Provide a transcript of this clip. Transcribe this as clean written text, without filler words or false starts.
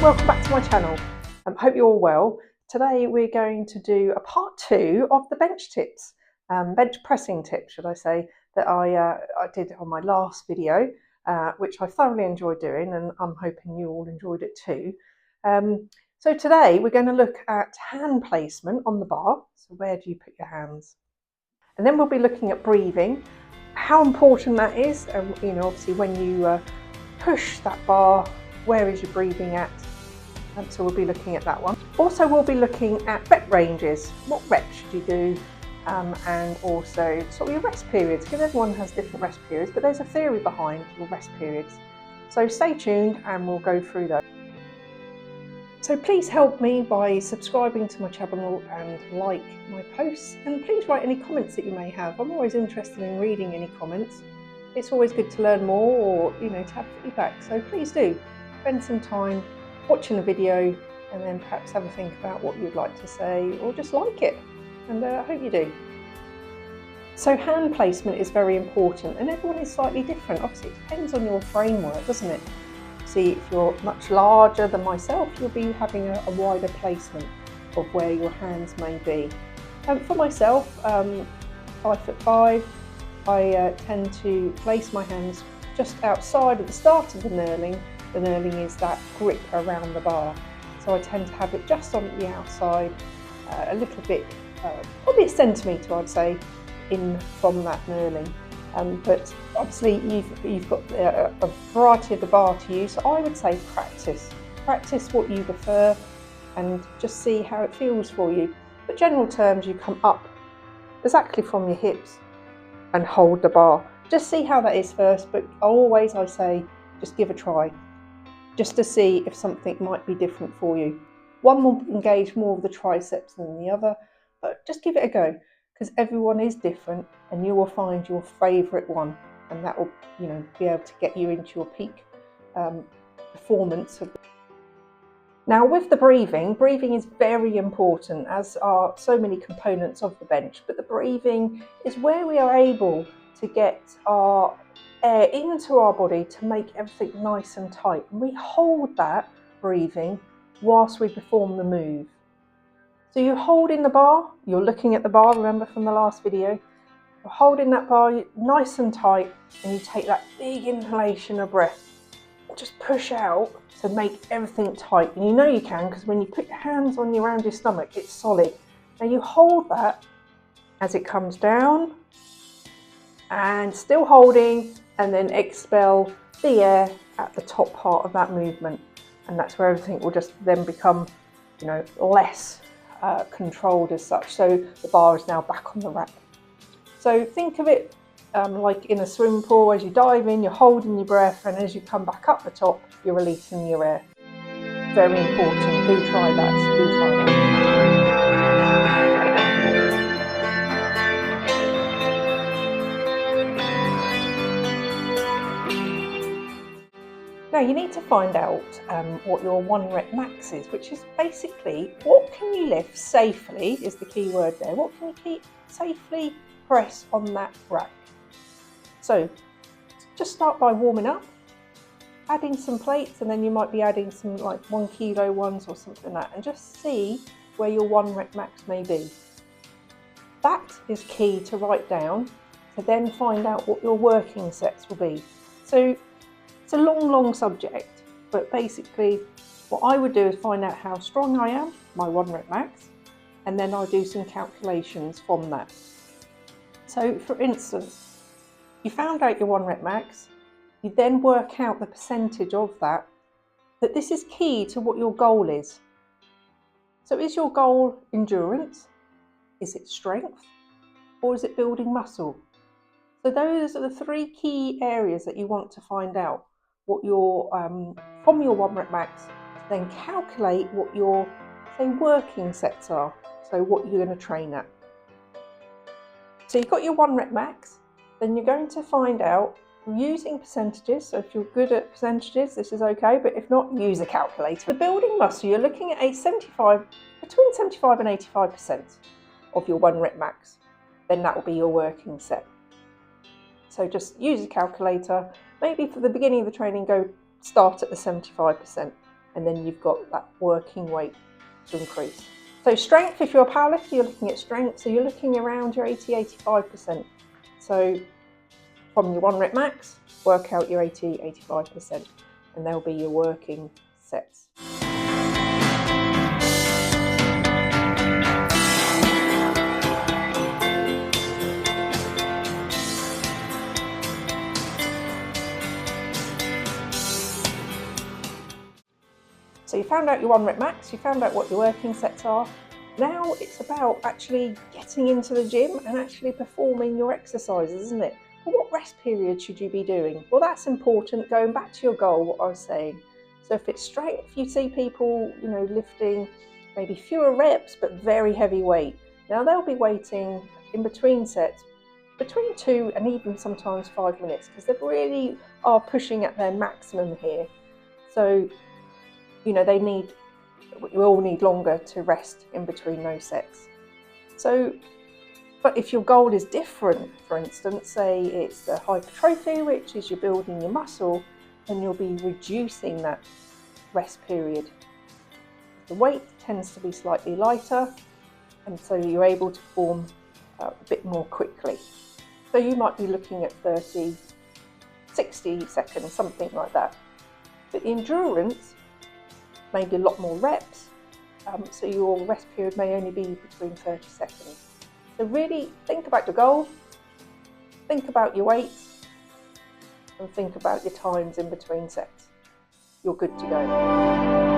welcome back to my channel. Hope you're all well. Today we're going to do a part 2 of the bench tips, bench pressing tips should I say, that I did on my last video, which I thoroughly enjoyed doing, and I'm hoping you all enjoyed it too. So today we're going to look at hand placement on the bar. So where do you put your hands? And then we'll be looking at breathing, how important that is, you know, obviously when you push that bar, where is your breathing at? So we'll be looking at that one. Also we'll be looking at rep ranges, what reps should you do, and also sort of your rest periods, because everyone has different rest periods, but there's a theory behind your rest periods. So stay tuned and we'll go through those. So please help me by subscribing to my channel and like my posts, and please write any comments that you may have. I'm always interested in reading any comments. It's always good to learn more, or you know, to have feedback, so please do spend some time watching the video and then perhaps have a think about what you'd like to say, or just like it, and I hope you do. So hand placement is very important, and everyone is slightly different. Obviously it depends on your framework, doesn't it? See, if you're much larger than myself, you'll be having a wider placement of where your hands may be. For myself, 5'5", I tend to place my hands just outside of the start of the knurling. The knurling is that grip around the bar, so I tend to have it just on the outside, a little bit, probably a centimetre I'd say, in from that knurling. But obviously you've got a variety of the bar to use, so I would say practice what you prefer and just see how it feels for you. But general terms, you come up exactly from your hips and hold the bar. Just see how that is first, but always I say just give a try, just to see if something might be different for you. One will engage more of the triceps than the other, but just give it a go, because everyone is different and you will find your favourite one, and that will, you know, be able to get you into your peak performance. Now with the breathing is very important, as are so many components of the bench, but the breathing is where we are able to get our air into our body to make everything nice and tight, and we hold that breathing whilst we perform the move. So you're holding the bar, you're looking at the bar, remember from the last video, you're holding that bar nice and tight, and you take that big inhalation of breath, just push out to make everything tight. And you know you can, because when you put your hands on around your stomach, it's solid. Now you hold that as it comes down, and still holding, and then expel the air at the top part of that movement, and that's where everything will just then become, you know, less controlled as such. So the bar is now back on the rack. So think of it like in a swimming pool. As you dive in, you're holding your breath, and as you come back up the top, you're releasing your air. Very important. Do try that. Do try that. Now you need to find out what your 1 rep max is, which is basically what can you lift safely, is the key word there. What can you safely press on that rack? So just start by warming up, adding some plates, and then you might be adding some like 1 kilo ones or something like that, and just see where your 1 rep max may be. That is key to write down, to then find out what your working sets will be. So it's a long subject, but basically what I would do is find out how strong I am, my 1 rep max, and then I'll do some calculations from that. So for instance, you found out your 1 rep max, you then work out the percentage of that, but this is key to what your goal is. So is your goal endurance? Is it strength? Or is it building muscle? So those are the 3 key areas that you want to find out what your from your 1 rep max, to then calculate what your, say, working sets are, so what you're going to train at. So you've got your 1 rep max, then you're going to find out using percentages. So if you're good at percentages, this is okay, but if not, use a calculator. The building muscle, you're looking at between 75 and 85% of your 1 rep max, then that will be your working set. So just use a calculator. Maybe for the beginning of the training, start at the 75%, and then you've got that working weight to increase. So strength, if you're a powerlifter, you're looking at strength, so you're looking around your 80-85%. So from your 1 rep max, work out your 80-85%, and they'll be your working sets. So you found out your 1 rep max, you found out what your working sets are. Now it's about actually getting into the gym and actually performing your exercises, isn't it? Well, what rest period should you be doing? Well, that's important, going back to your goal, what I was saying. So if it's strength, you see people, lifting maybe fewer reps, but very heavy weight. Now they'll be waiting in between sets, between 2 and even sometimes 5 minutes, because they really are pushing at their maximum here. So, we all need longer to rest in between those sets. So, but if your goal is different, for instance, say it's the hypertrophy, which is you're building your muscle, then you'll be reducing that rest period. The weight tends to be slightly lighter, and so you're able to form a bit more quickly. So you might be looking at 30, 60 seconds, something like that. But the endurance, maybe a lot more reps, so your rest period may only be between 30 seconds. So really think about your goal, think about your weights, and think about your times in between sets. You're good to go.